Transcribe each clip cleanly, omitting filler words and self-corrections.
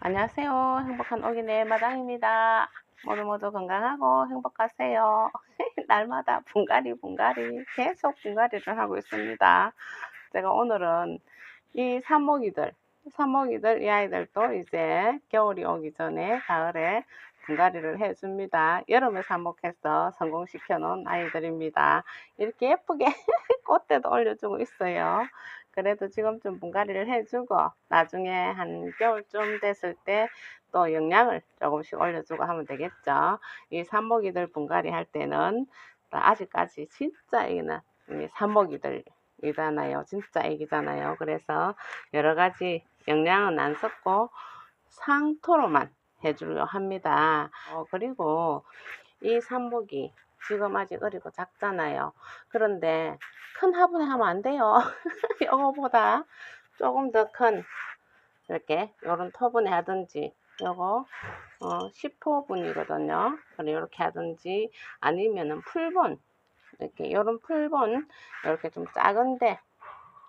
안녕하세요. 행복한 오기네 마당입니다. 모두 건강하고 행복하세요. 날마다 분갈이 계속 분갈이를 하고 있습니다. 제가 오늘은 이 산모기들 이 아이들도 이제 겨울이 오기 전에 가을에 분갈이를 해줍니다. 여름에 삽목해서 성공시켜 놓은 아이들입니다. 이렇게 예쁘게 꽃대도 올려주고 있어요. 그래도 지금쯤 분갈이를 해주고 나중에 한 겨울쯤 됐을 때 또 영양을 조금씩 올려주고 하면 되겠죠. 이 산모기들 분갈이 할 때는 아직까지 진짜 애기는 산모기들이잖아요. 진짜 애기잖아요. 그래서 여러 가지 영양은 안 섞고 상토로만 해주려 합니다. 그리고 이 산모기 지금 아직 어리고 작잖아요. 그런데 큰 화분에 하면 안 돼요. 이거보다 조금 더 큰 이렇게 요런 토분에 하든지 요거 10호분이거든요. 이렇게 하든지 아니면은 풀분 이렇게 요런 풀분 이렇게 좀 작은데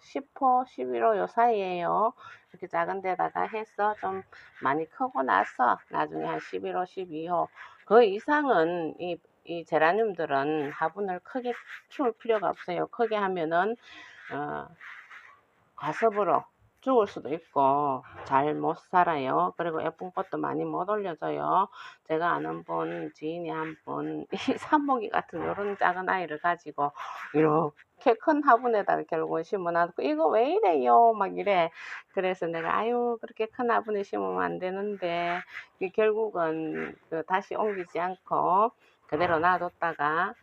10호, 11호 요 사이에요. 이렇게 작은 데다가 해서 좀 많이 크고 나서 나중에 한 11호, 12호 그 이상은 이 제라늄들은 화분을 크게 키울 필요가 없어요. 크게 하면은 과습으로 죽을 수도 있고 잘 못 살아요. 그리고 예쁜 꽃도 많이 못 올려줘요. 제가 아는 분 지인이 한 분 이 산모기 같은 이런 작은 아이를 가지고 이렇게 큰 화분에다 결국은 심어놔놓고 이거 왜 이래요 막 이래. 그래서 내가 아유 그렇게 큰 화분에 심으면 안 되는데 결국은 다시 옮기지 않고 그대로 놔뒀다가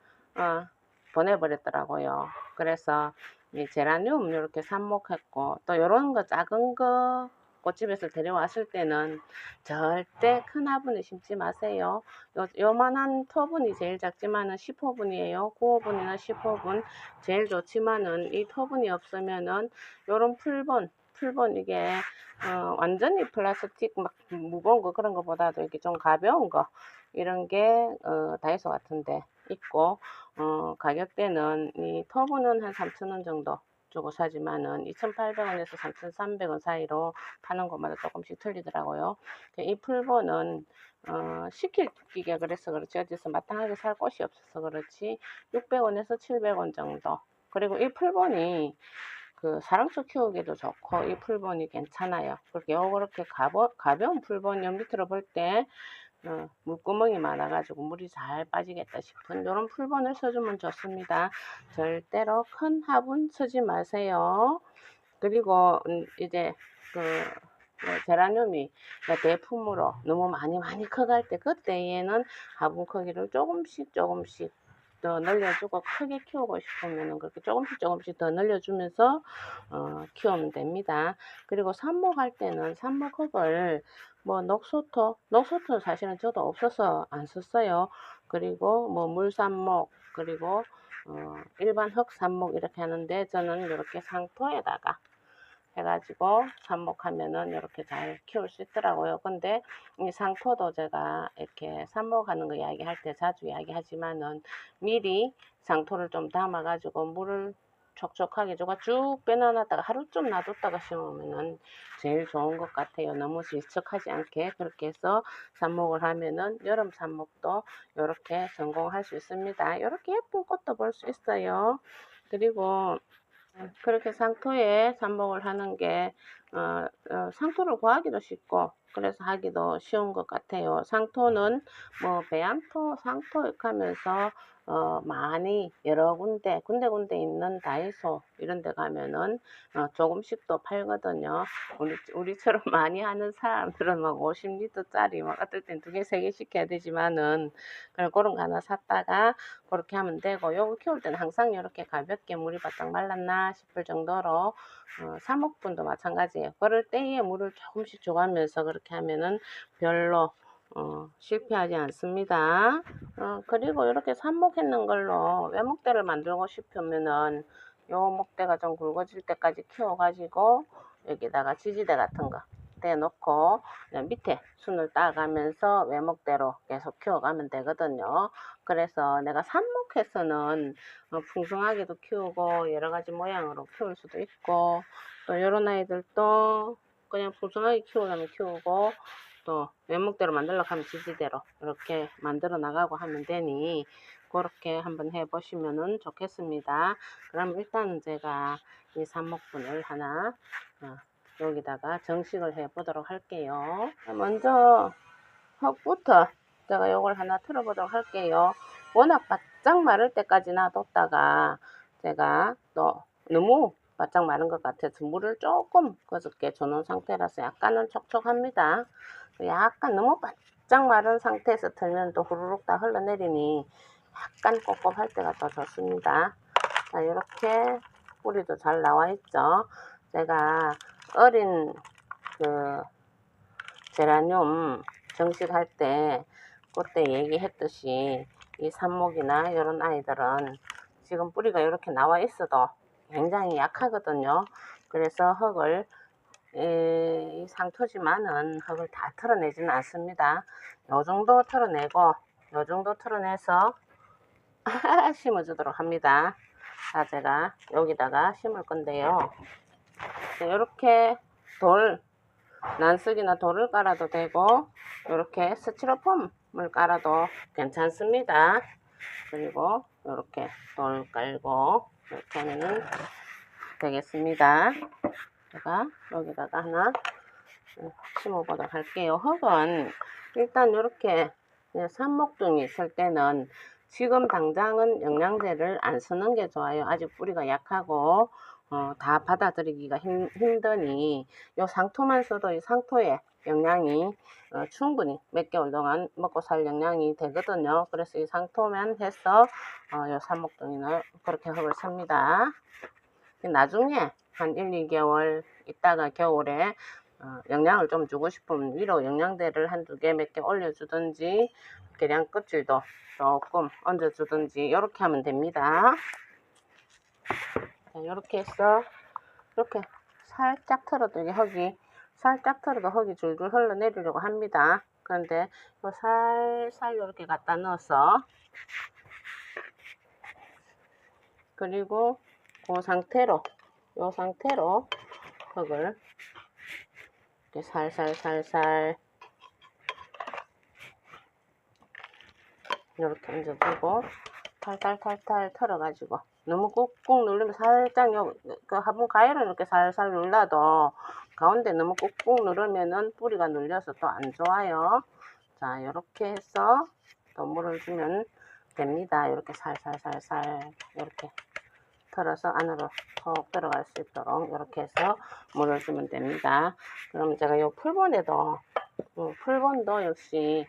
보내버렸더라고요. 그래서 이 제라늄 이렇게 삽목했고 또 요런 거 작은 거 꽃집에서 데려왔을 때는 절대 큰 화분에 심지 마세요. 요만한 토분이 제일 작지만은 10호분이에요. 9호분이나 10호분 제일 좋지만은 이 토분이 없으면은 요런 풀분 이게 완전히 플라스틱 막 무거운 거 그런 거보다도 이렇게 좀 가벼운 거 이런 게 다이소 같은데 있고 가격대는 이 터보는 한 3,000원 정도 주고 사지만은 2,800원에서 3,300원 사이로 파는 것마다 조금씩 틀리더라고요. 이 풀보는 시킬 기가 그렇지 어디서 마땅하게 살 곳이 없어서 그렇지 600원에서 700원 정도. 그리고 이 풀본이 사랑초 키우기도 좋고 이 풀본이 괜찮아요. 그렇게 요렇게 가벼운 풀본이 밑으로 볼때 물구멍이 많아가지고 물이 잘 빠지겠다 싶은 이런 풀본을 써주면 좋습니다. 절대로 큰 화분 쓰지 마세요. 그리고 이제 제라늄이 대품으로 너무 많이 커갈 때 그때에는 화분 크기를 조금씩 더 늘려주고 크게 키우고 싶으면 그렇게 조금씩 더 늘려주면서 키우면 됩니다. 그리고 삽목할 때는 삽목흙을 뭐 녹소토는 사실은 저도 없어서 안 썼어요. 그리고 뭐 물삽목 그리고 일반 흙삽목 이렇게 하는데 저는 이렇게 상토에다가 해가지고 삽목하면은 이렇게 잘 키울 수 있더라고요. 근데 이 상토도 제가 이렇게 삽목하는 거 이야기할 때 자주 이야기하지만은 미리 상토를 좀 담아가지고 물을 촉촉하게 조가 쭉 빼놔놨다가 하루쯤 놔뒀다가 심으면은 제일 좋은 것 같아요. 너무 질척하지 않게 그렇게 해서 삽목을 하면은 여름 삽목도 이렇게 성공할 수 있습니다. 이렇게 예쁜 꽃도 볼 수 있어요. 그리고 그렇게 상토에 삽목을 하는 게 상토를 구하기도 쉽고 그래서 하기도 쉬운 것 같아요. 상토는 뭐 배양토, 상토 이렇게 하면서 많이 여러 군데 있는 다이소 이런 데 가면은 조금씩 또 팔거든요. 우리처럼 많이 하는 사람들은 막 50리터짜리 막 어떨 땐 2개, 3개씩 해야 되지만은 그런 거 하나 샀다가 그렇게 하면 되고 요거 키울 때는 항상 이렇게 가볍게 물이 바짝 말랐나 싶을 정도로 사목분도 마찬가지예요. 그럴 때에 물을 조금씩 줘가면서 그렇게 하면은 별로 실패하지 않습니다. 그리고 이렇게 삽목했는 걸로 외목대를 만들고 싶으면은 요 목대가 좀 굵어질 때까지 키워가지고 여기다가 지지대 같은 거 떼놓고 밑에 순을 따가면서 외목대로 계속 키워가면 되거든요. 그래서 내가 삽목해서는 풍성하게도 키우고 여러 가지 모양으로 키울 수도 있고 또 이런 아이들도 그냥 풍성하게 키우려면 키우고 또原木대로 만들려고 하면 지지대로 이렇게 만들어 나가고 하면 되니 그렇게 한번 해보시면 좋겠습니다. 그럼 일단은 제가 이 삽목분을 하나 여기다가 정식을 해 보도록 할게요. 먼저 흙부터 제가 요걸 하나 틀어 보도록 할게요. 워낙 바짝 마를 때까지 놔뒀다가 제가 또 너무 바짝 마른 것 같아서 물을 조금 거저게 줘놓은 상태라서 약간은 촉촉합니다. 약간 너무 바짝 마른 상태에서 틀면 또 후루룩 다 흘러내리니 약간 꿉꿉할 때가 더 좋습니다. 자, 이렇게 뿌리도 잘 나와 있죠. 제가 어린 그 제라늄 정식할 때 그때 얘기했듯이 이 삽목이나 이런 아이들은 지금 뿌리가 이렇게 나와 있어도 굉장히 약하거든요. 그래서 흙을 이 상토지만은 흙을 다 털어내지는 않습니다. 요 정도 털어내고 요 정도 털어내서 심어주도록 합니다. 자, 제가 여기다가 심을 건데요. 이렇게 난석이나 돌을 깔아도 되고 이렇게 스티로폼을 깔아도 괜찮습니다. 그리고 이렇게 돌 깔고 이렇게 하면 되겠습니다. 제가 여기다가 하나 심어 보도록 할게요. 흙은 일단 이렇게 삽목둥이 있을 때는 지금 당장은 영양제를 안 쓰는 게 좋아요. 아직 뿌리가 약하고 다 받아들이기가 힘드니 요 상토만 써도 이 상토에 영양이 충분히 몇 개월 동안 먹고 살 영양이 되거든요. 그래서 이 상토만 해서 요 삽목둥이는 그렇게 흙을 씁니다. 나중에 한 1, 2개월 있다가 겨울에 영양을 좀 주고 싶으면 위로 영양제를 한두 개 몇 개 올려주든지 계량 껍질도 조금 얹어주든지 이렇게 하면 됩니다. 이렇게 해서 이렇게 살짝 털어도 흙이 살짝 털어도 흙이 줄줄 흘러내리려고 합니다. 그런데 살살 이렇게 갖다 넣어서 그리고 그 상태로 이 상태로 흙을 이렇게 살살 이렇게 얹어주고 탈탈 털어가지고 너무 꾹꾹 누르면 살짝 그 화분 가위로 이렇게 살살 눌러도 가운데 너무 꾹꾹 누르면은 뿌리가 눌려서 또 안 좋아요. 자, 이렇게 해서 또 물을 주면 됩니다. 이렇게 살살 이렇게 털어서 안으로 톡 들어갈 수 있도록 이렇게 해서 물을 주면 됩니다. 그럼 제가 이 풀본에도 풀본도 역시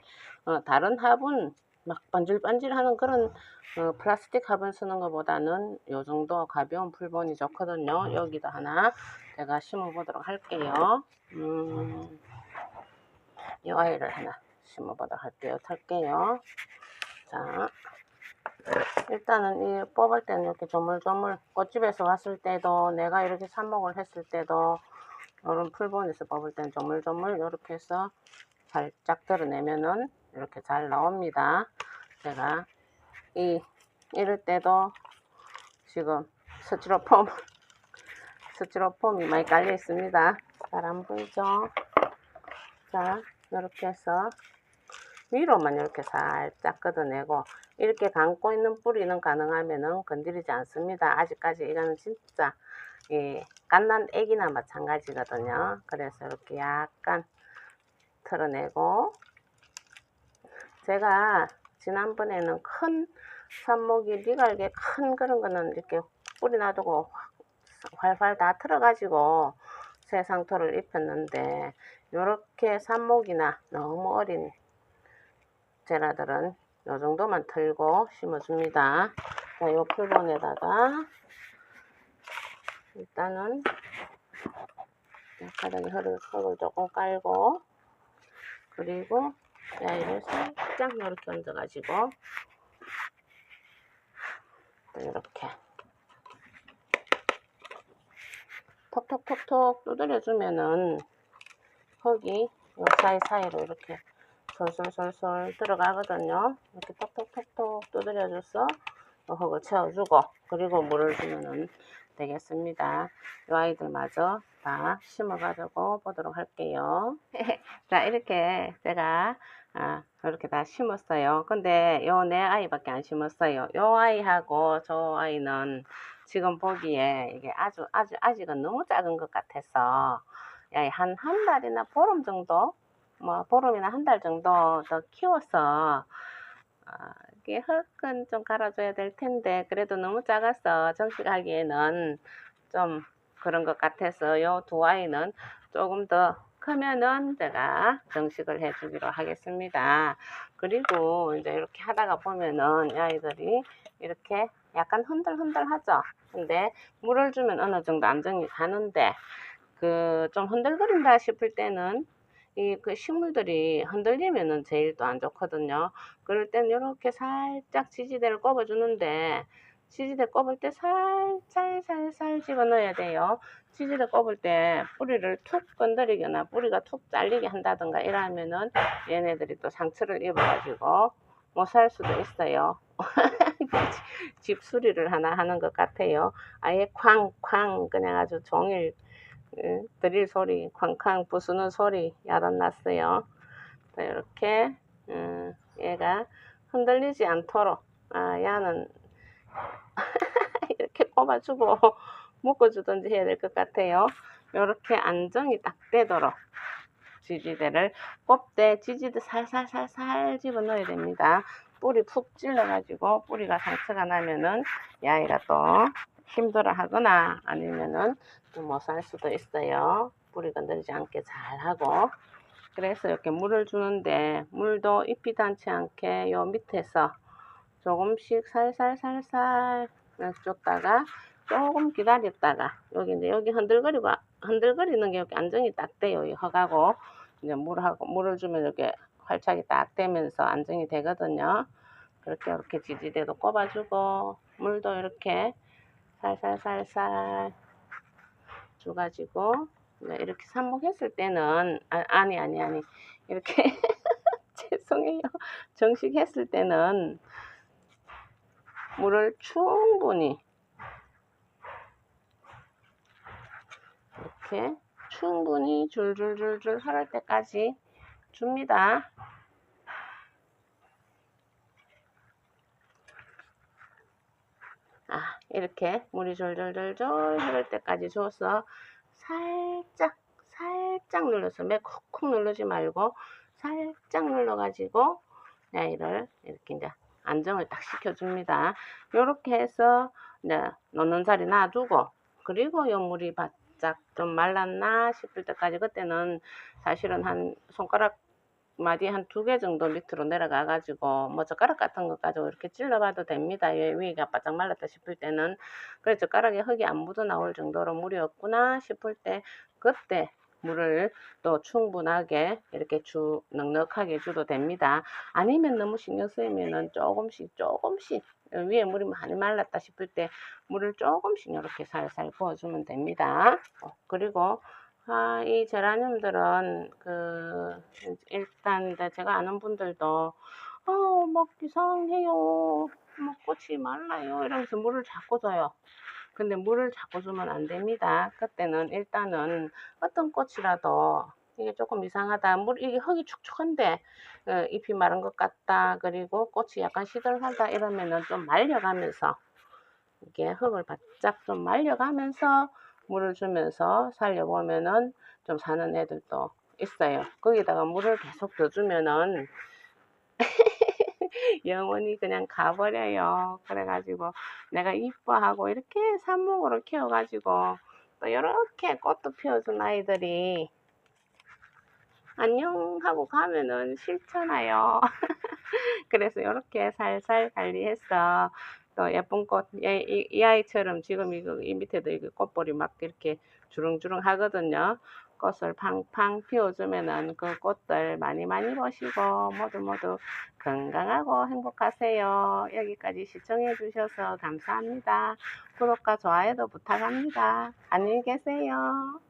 다른 화분 막 반질반질하는 그런 플라스틱 화분 쓰는 것보다는 요 정도 가벼운 풀본이 좋거든요. 여기도 하나 제가 심어 보도록 할게요. 이 아이를 하나 심어 보도록 할게요. 탈게요. 자, 일단은 이 뽑을 때는 이렇게 조물조물 꽃집에서 왔을 때도 내가 이렇게 삽목을 했을 때도 이런 풀본에서 뽑을 때는 조물조물 이렇게 해서 살짝 드러내면은 이렇게 잘 나옵니다. 제가 이럴 때도 지금 스티로폼이 많이 깔려 있습니다. 잘 안 보이죠? 자, 이렇게 해서 위로만 이렇게 살짝 걷어내고 이렇게 감고 있는 뿌리는 가능하면은 건드리지 않습니다. 아직까지 이거는 진짜 갓난 애기나 마찬가지거든요. 그래서 이렇게 약간 털어내고 제가 지난번에는 큰 삽목이 니갈게 큰 그런 거는 이렇게 뿌리 놔두고 활활 다 틀어가지고 새 상토를 입혔는데 이렇게 삽목이나 너무 어린 제라들은 요 정도만 틀고 심어줍니다. 자, 요 풀본에다가 일단은 바닥에 흙을 조금 깔고 그리고 야이를 살짝 이렇게 얹어가지고 이렇게 톡톡톡톡 두드려주면은 흙이 요 사이사이로 이렇게 솔솔솔솔 들어가거든요. 이렇게 톡톡톡톡 두드려줘서 흙을 채워주고 그리고 물을 주면은 되겠습니다. 이 아이들마저 다 심어가지고 보도록 할게요. 자, 이렇게 제가 이렇게 다 심었어요. 근데 요 네 아이밖에 안 심었어요. 요 아이하고 저 아이는 지금 보기에 이게 아직은 너무 작은 것 같아서 한 달이나 보름 정도, 뭐 보름이나 한 달 정도 더 키워서 이게 흙은 좀 갈아줘야 될 텐데 그래도 너무 작아서 정식하기에는 좀 그런 것 같아서 요 두 아이는 조금 더 크면은 제가 정식을 해주기로 하겠습니다. 그리고 이제 이렇게 하다가 보면은 이 아이들이 이렇게 약간 흔들흔들하죠. 근데 물을 주면 어느 정도 안정이 가는데 그 좀 흔들거린다 싶을 때는 그 식물들이 흔들리면은 제일 또 안 좋거든요. 그럴 땐 이렇게 살짝 지지대를 꼽아 주는데 지지대 꼽을 때 살살 집어 넣어야 돼요. 지지대 꼽을 때 뿌리를 툭 건드리거나 뿌리가 툭 잘리게 한다든가 이러면은 얘네들이 또 상처를 입어 가지고 못 살 수도 있어요. 집수리를 하나 하는 것 같아요. 아예 쾅쾅 그냥 아주 종일 드릴 소리, 쾅쾅 부수는 소리 야단났어요. 이렇게 얘가 흔들리지 않도록 얘는 이렇게 꼽아주고 묶어주든지 해야 될 것 같아요. 이렇게 안정이 딱 되도록 지지대를 꼽되 지지대 살살살살 집어넣어야 됩니다. 뿌리 푹 찔러가지고 뿌리가 상처가 나면은 이 아이가 또 힘들어 하거나 아니면은 못 살 수도 있어요. 뿌리 건드리지 않게 잘 하고. 그래서 이렇게 물을 주는데 물도 잎이 닿지 않게 요 밑에서 조금씩 살살살살 줬다가 조금 기다렸다가 여기 흔들거리는 게 여기 안정이 딱 돼요. 이 흙하고 이제 물을 주면 이렇게 활착이 딱 되면서 안정이 되거든요. 이렇게 지지대도 꼽아주고 물도 이렇게 살살살살 줘가지고 이렇게 삽목했을 때는 아니 이렇게 죄송해요. 정식했을 때는 물을 충분히 이렇게 충분히 줄줄줄줄 흐를 때까지 줍니다. 이렇게 물이 졸졸졸졸 흐를 때까지 줘서 살짝 눌러서 매 콕콕 누르지 말고 살짝 눌러가지고 아이를 이렇게 이제 안정을 딱 시켜줍니다. 이렇게 해서 이제 놓는 자리 놔두고 그리고 요 물이 바짝 좀 말랐나 싶을 때까지 그때는 사실은 한 손가락 마디 한 2개 정도 밑으로 내려가 가지고 뭐 젓가락 같은 거 가지고 이렇게 찔러 봐도 됩니다. 위가 바짝 말랐다 싶을 때는. 그래서 젓가락에 흙이 안 묻어 나올 정도로 물이 없구나 싶을 때 그때 물을 또 충분하게 이렇게 넉넉하게 줘도 됩니다. 아니면 너무 신경 쓰이면은 조금씩 위에 물이 많이 말랐다 싶을 때 물을 조금씩 이렇게 살살 부어주면 됩니다. 그리고 이 제라늄들은 일단 제가 아는 분들도 막 이상해요. 막 꽃이 말라요. 이러면서 물을 자꾸 줘요. 근데 물을 자꾸 주면 안 됩니다. 그때는 일단은 어떤 꽃이라도 이게 조금 이상하다. 이게 흙이 축축한데 잎이 마른 것 같다. 그리고 꽃이 약간 시들하다 이러면은 좀 말려가면서 이게 흙을 바짝 좀 말려가면서 물을 주면서 살려보면은 좀 사는 애들도 있어요. 거기다가 물을 계속 더 주면은 영원히 그냥 가버려요. 그래가지고 내가 이뻐하고 이렇게 삽목으로 키워가지고 또 이렇게 꽃도 피워준 아이들이 안녕 하고 가면은 싫잖아요. 그래서 이렇게 살살 관리해서 또 예쁜 꽃, 이 아이처럼 지금 이 밑에도 이 꽃볼이 막 이렇게 주렁주렁 하거든요. 꽃을 팡팡 피워주면은 그 꽃들 많이 보시고 모두 건강하고 행복하세요. 여기까지 시청해 주셔서 감사합니다. 구독과 좋아요도 부탁합니다. 안녕히 계세요.